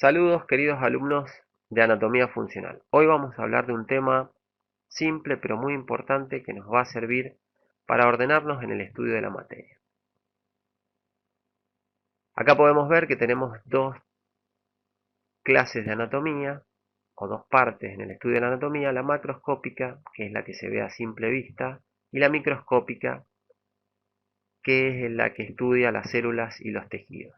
Saludos queridos alumnos de Anatomía Funcional. Hoy vamos a hablar de un tema simple pero muy importante que nos va a servir para ordenarnos en el estudio de la materia. Acá podemos ver que tenemos dos clases de anatomía o dos partes en el estudio de la anatomía, la macroscópica, que es la que se ve a simple vista, y la microscópica, que es la que estudia las células y los tejidos.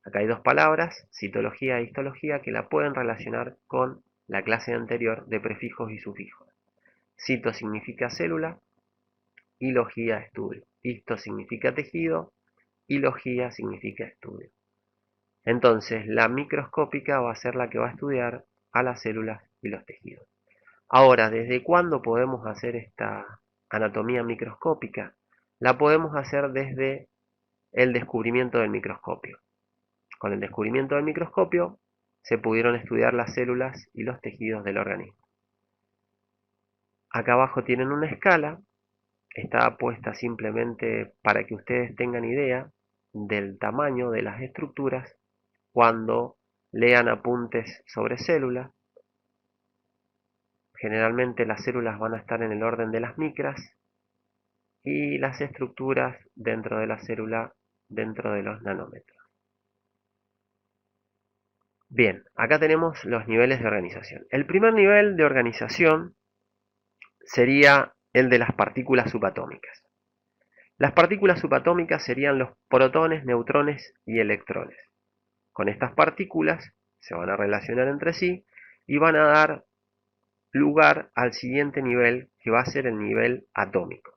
Acá hay dos palabras, citología e histología, que la pueden relacionar con la clase anterior de prefijos y sufijos. Cito significa célula y logía estudio. Histo significa tejido y logía significa estudio. Entonces, la microscópica va a ser la que va a estudiar a las células y los tejidos. Ahora, ¿desde cuándo podemos hacer esta anatomía microscópica? La podemos hacer desde el descubrimiento del microscopio. Con el descubrimiento del microscopio se pudieron estudiar las células y los tejidos del organismo. Acá abajo tienen una escala, está puesta simplemente para que ustedes tengan idea del tamaño de las estructuras cuando lean apuntes sobre células. Generalmente las células van a estar en el orden de las micras y las estructuras dentro de la célula dentro de los nanómetros. Bien, acá tenemos los niveles de organización. El primer nivel de organización sería el de las partículas subatómicas. Las partículas subatómicas serían los protones, neutrones y electrones. Con estas partículas se van a relacionar entre sí y van a dar lugar al siguiente nivel, que va a ser el nivel atómico.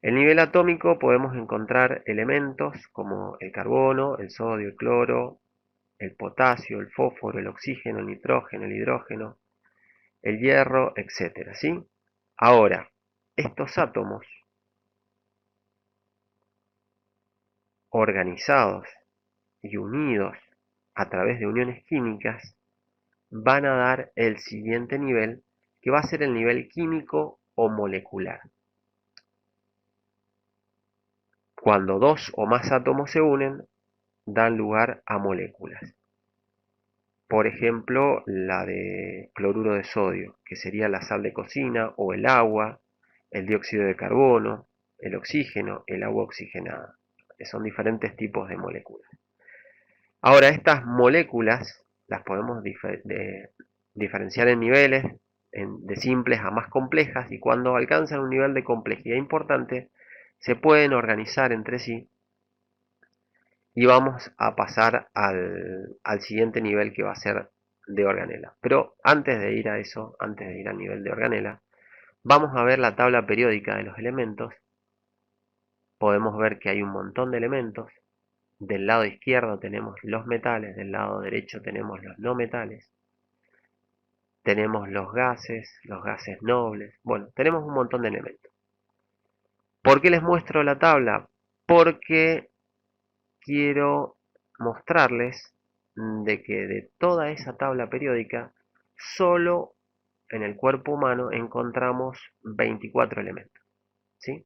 El nivel atómico podemos encontrar elementos como el carbono, el sodio, el cloro, el potasio, el fósforo, el oxígeno, el nitrógeno, el hidrógeno, el hierro, etc. ¿Sí? Ahora, estos átomos organizados y unidos a través de uniones químicas van a dar el siguiente nivel, que va a ser el nivel químico o molecular. Cuando dos o más átomos se unen, dan lugar a moléculas. Por ejemplo, la de cloruro de sodio, que sería la sal de cocina, o el agua, el dióxido de carbono, el oxígeno, el agua oxigenada. Son diferentes tipos de moléculas. Ahora, estas moléculas las podemos diferenciar en niveles, de simples a más complejas, y cuando alcanzan un nivel de complejidad importante, se pueden organizar entre sí y vamos a pasar al siguiente nivel, que va a ser de organela. Pero antes de ir a eso, antes de ir al nivel de organela, vamos a ver la tabla periódica de los elementos. Podemos ver que hay un montón de elementos. Del lado izquierdo tenemos los metales, del lado derecho tenemos los no metales. Tenemos los gases nobles. Bueno, tenemos un montón de elementos. ¿Por qué les muestro la tabla? Porque quiero mostrarles de que de toda esa tabla periódica, solo en el cuerpo humano encontramos 24 elementos, ¿sí?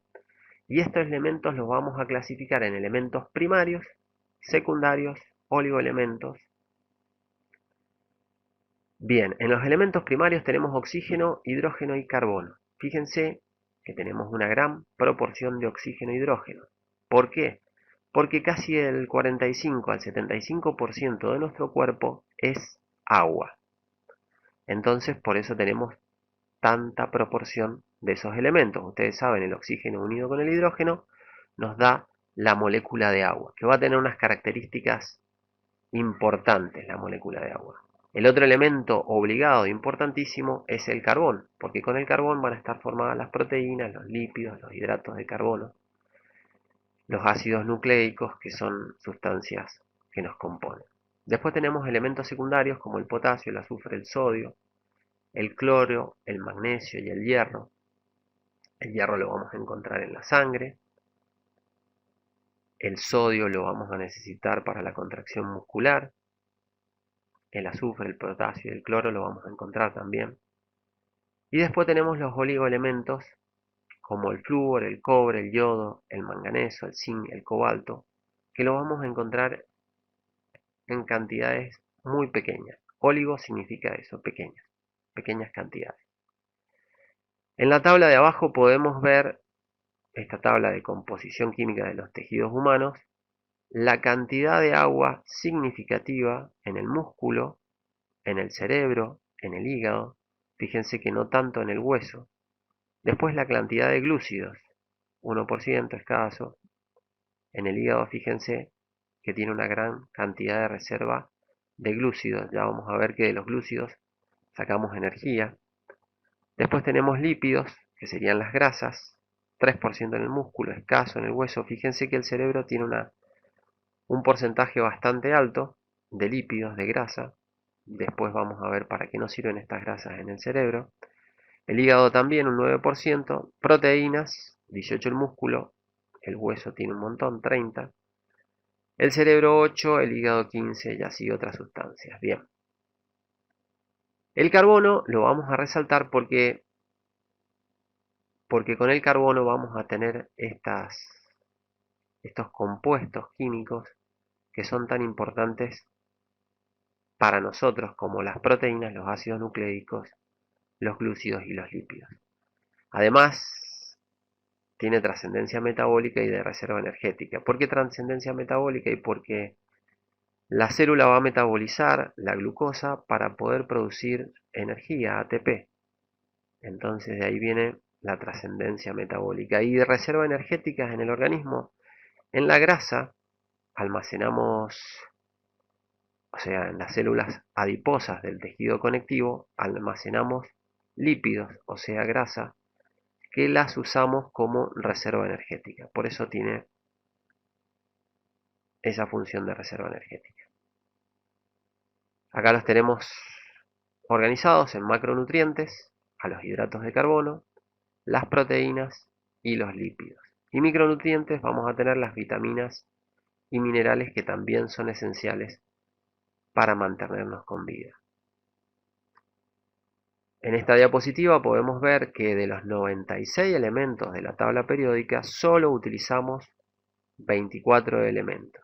Y estos elementos los vamos a clasificar en elementos primarios, secundarios, oligoelementos. Bien, en los elementos primarios tenemos oxígeno, hidrógeno y carbono. Fíjense que tenemos una gran proporción de oxígeno e hidrógeno. ¿Por qué? Porque casi el 45 al 75% de nuestro cuerpo es agua. Entonces, por eso tenemos tanta proporción de esos elementos. Ustedes saben, el oxígeno unido con el hidrógeno nos da la molécula de agua, que va a tener unas características importantes, la molécula de agua. El otro elemento obligado e importantísimo es el carbón, porque con el carbón van a estar formadas las proteínas, los lípidos, los hidratos de carbono, los ácidos nucleicos, que son sustancias que nos componen. Después tenemos elementos secundarios como el potasio, el azufre, el sodio, el cloro, el magnesio y el hierro. El hierro lo vamos a encontrar en la sangre. El sodio lo vamos a necesitar para la contracción muscular. El azufre, el potasio y el cloro lo vamos a encontrar también. Y después tenemos los oligoelementos como el flúor, el cobre, el yodo, el manganeso, el zinc, el cobalto, que lo vamos a encontrar en cantidades muy pequeñas. Oligo significa eso, pequeñas cantidades. En la tabla de abajo podemos ver esta tabla de composición química de los tejidos humanos, la cantidad de agua significativa en el músculo, en el cerebro, en el hígado, fíjense que no tanto en el hueso. Después la cantidad de glúcidos, 1% escaso. En el hígado fíjense que tiene una gran cantidad de reserva de glúcidos. Ya vamos a ver que de los glúcidos sacamos energía. Después tenemos lípidos, que serían las grasas, 3% en el músculo, escaso en el hueso. Fíjense que el cerebro tiene un porcentaje bastante alto de lípidos, de grasa. Después vamos a ver para qué nos sirven estas grasas en el cerebro. El hígado también un 9%, proteínas, 18 el músculo, el hueso tiene un montón, 30. El cerebro 8, el hígado 15 y así otras sustancias. Bien. El carbono lo vamos a resaltar porque con el carbono vamos a tener estos compuestos químicos que son tan importantes para nosotros como las proteínas, los ácidos nucleicos, los glúcidos y los lípidos. Además, tiene trascendencia metabólica y de reserva energética. ¿Por qué trascendencia metabólica? Y porque la célula va a metabolizar la glucosa para poder producir energía, ATP. Entonces de ahí viene la trascendencia metabólica. Y de reserva energética en el organismo, en la grasa almacenamos, o sea, en las células adiposas del tejido conectivo, almacenamos lípidos, o sea, grasa, que las usamos como reserva energética. Por eso tiene esa función de reserva energética. Acá los tenemos organizados en macronutrientes, a los hidratos de carbono, las proteínas y los lípidos. Y micronutrientes vamos a tener las vitaminas y minerales que también son esenciales para mantenernos con vida. En esta diapositiva podemos ver que de los 96 elementos de la tabla periódica solo utilizamos 24 elementos.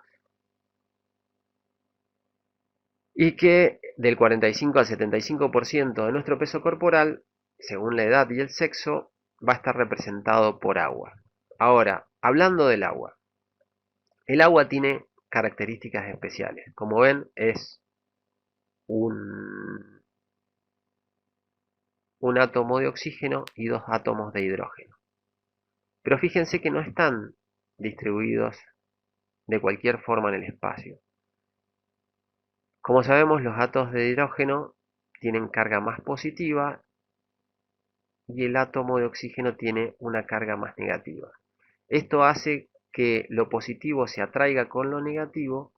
Y que del 45 al 75% de nuestro peso corporal, según la edad y el sexo, va a estar representado por agua. Ahora, hablando del agua, el agua tiene características especiales. Como ven, es un átomo de oxígeno y dos átomos de hidrógeno. Pero fíjense que no están distribuidos de cualquier forma en el espacio. Como sabemos, los átomos de hidrógeno tienen carga más positiva y el átomo de oxígeno tiene una carga más negativa. Esto hace que lo positivo se atraiga con lo negativo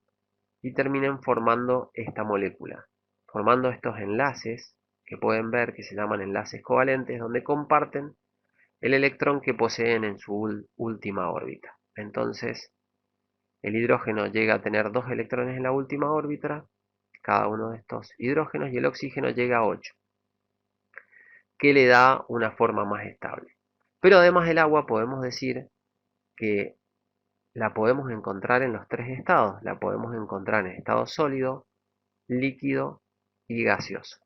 y terminen formando esta molécula, formando estos enlaces que pueden ver que se llaman enlaces covalentes, donde comparten el electrón que poseen en su última órbita. Entonces, el hidrógeno llega a tener 2 electrones en la última órbita, cada uno de estos hidrógenos, y el oxígeno llega a 8, que le da una forma más estable. Pero además del agua podemos decir que la podemos encontrar en los tres estados. La podemos encontrar en estado sólido, líquido y gaseoso.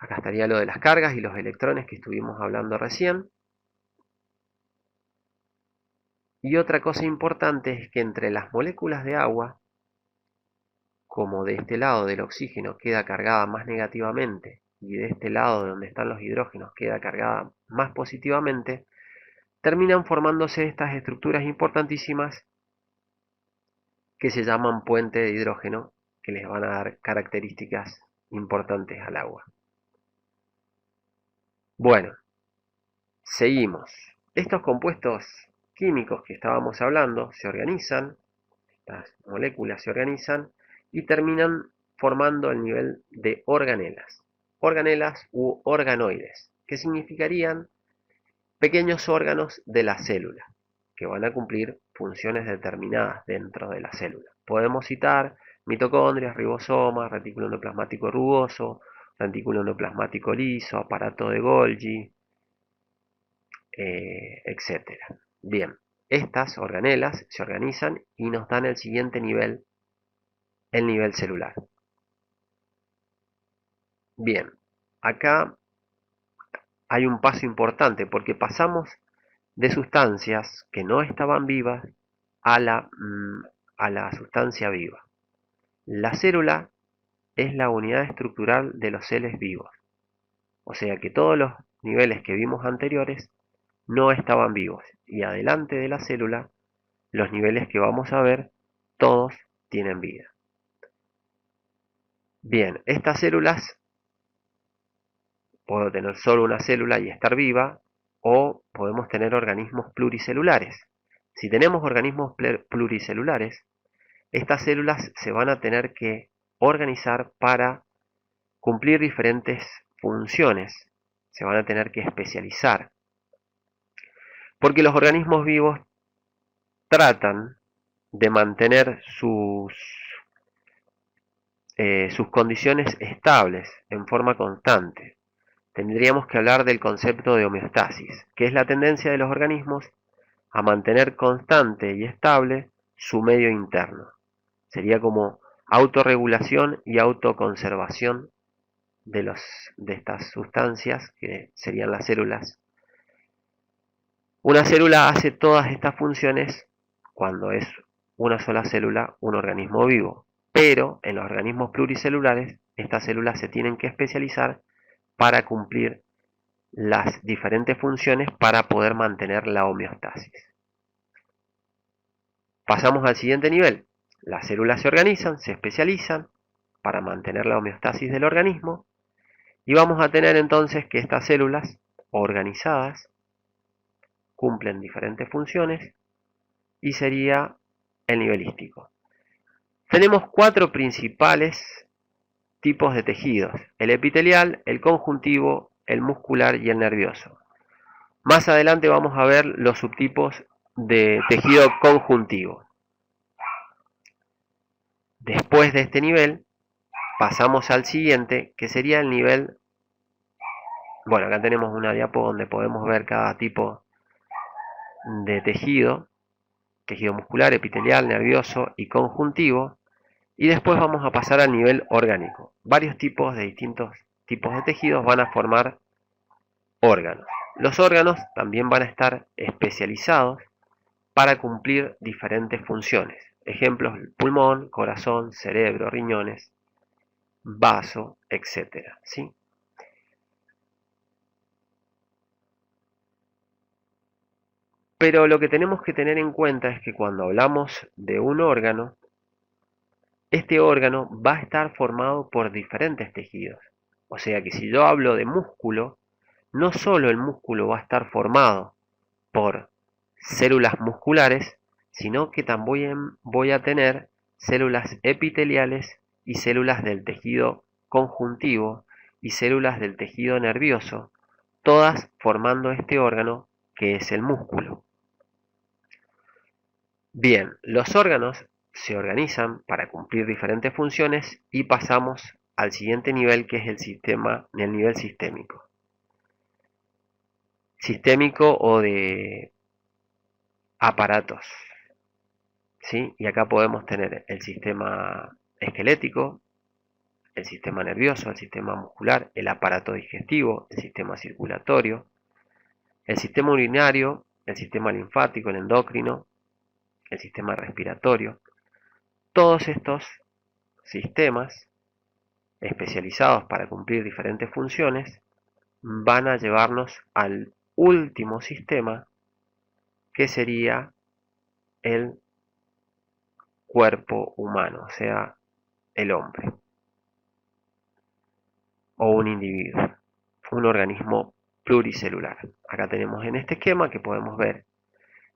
Acá estaría lo de las cargas y los electrones que estuvimos hablando recién. Y otra cosa importante es que entre las moléculas de agua, como de este lado del oxígeno queda cargada más negativamente y de este lado donde están los hidrógenos queda cargada más positivamente, terminan formándose estas estructuras importantísimas que se llaman puente de hidrógeno, que les van a dar características importantes al agua. Bueno, seguimos. Estos compuestos químicos que estábamos hablando se organizan, estas moléculas se organizan y terminan formando el nivel de organelas. Organelas u organoides, que significarían pequeños órganos de la célula, que van a cumplir funciones determinadas dentro de la célula. Podemos citar mitocondrias, ribosomas, retículo endoplasmático rugoso, retículo endoplasmático liso, aparato de Golgi, etc. Bien, estas organelas se organizan y nos dan el siguiente nivel, el nivel celular. Bien, acá hay un paso importante porque pasamos de sustancias que no estaban vivas a la sustancia viva. La célula es la unidad estructural de los seres vivos, o sea que todos los niveles que vimos anteriores no estaban vivos, y adelante de la célula, los niveles que vamos a ver, todos tienen vida. Bien, estas células, puedo tener solo una célula y estar viva, o podemos tener organismos pluricelulares. Si tenemos organismos pluricelulares, estas células se van a tener que organizar para cumplir diferentes funciones, se van a tener que especializar, porque los organismos vivos tratan de mantener sus condiciones estables en forma constante. Tendríamos que hablar del concepto de homeostasis, que es la tendencia de los organismos a mantener constante y estable su medio interno. Sería como autorregulación y autoconservación de estas sustancias que serían las células. Una célula hace todas estas funciones cuando es una sola célula, un organismo vivo, pero en los organismos pluricelulares estas células se tienen que especializar para cumplir las diferentes funciones para poder mantener la homeostasis. Pasamos al siguiente nivel. Las células se organizan, se especializan para mantener la homeostasis del organismo y vamos a tener entonces que estas células organizadas cumplen diferentes funciones y sería el nivelístico. Tenemos 4 principales tipos de tejidos: el epitelial, el conjuntivo, el muscular y el nervioso. Más adelante vamos a ver los subtipos de tejido conjuntivo. Después de este nivel pasamos al siguiente, que sería el nivel, bueno, acá tenemos una diapo donde podemos ver cada tipo de tejido muscular, epitelial, nervioso y conjuntivo, y después vamos a pasar al nivel orgánico. Varios tipos de distintos tipos de tejidos van a formar órganos. Los órganos también van a estar especializados para cumplir diferentes funciones. Ejemplos: pulmón, corazón, cerebro, riñones, vaso, etc. ¿Sí? Pero lo que tenemos que tener en cuenta es que cuando hablamos de un órgano, este órgano va a estar formado por diferentes tejidos. O sea que si yo hablo de músculo, no solo el músculo va a estar formado por células musculares, sino que también voy a tener células epiteliales y células del tejido conjuntivo y células del tejido nervioso, todas formando este órgano que es el músculo. Bien, los órganos se organizan para cumplir diferentes funciones y pasamos al siguiente nivel, que es el nivel sistémico. Sistémico o de aparatos, ¿sí? Y acá podemos tener el sistema esquelético, el sistema nervioso, el sistema muscular, el aparato digestivo, el sistema circulatorio, el sistema urinario, el sistema linfático, el endocrino, el sistema respiratorio. Todos estos sistemas especializados para cumplir diferentes funciones van a llevarnos al último sistema, que sería el cuerpo humano, o sea, el hombre o un individuo, un organismo pluricelular. Acá tenemos en este esquema que podemos ver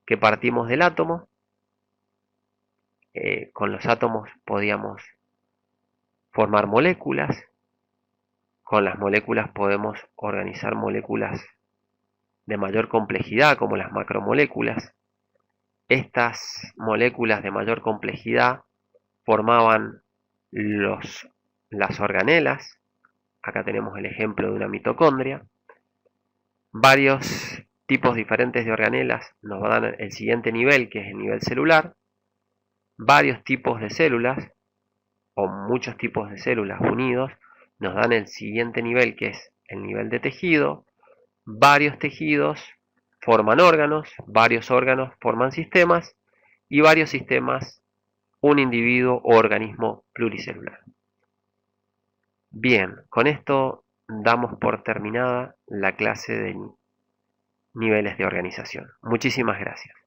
que partimos del átomo. Con los átomos podíamos formar moléculas. Con las moléculas podemos organizar moléculas de mayor complejidad, como las macromoléculas. Estas moléculas de mayor complejidad formaban las organelas. Acá tenemos el ejemplo de una mitocondria. Varios tipos diferentes de organelas nos dan el siguiente nivel, que es el nivel celular, varios tipos de células o muchos tipos de células unidos nos dan el siguiente nivel, que es el nivel de tejido, varios tejidos forman órganos, varios órganos forman sistemas y varios sistemas un individuo o organismo pluricelular. Bien, con esto damos por terminada la clase de niveles de organización. Muchísimas gracias.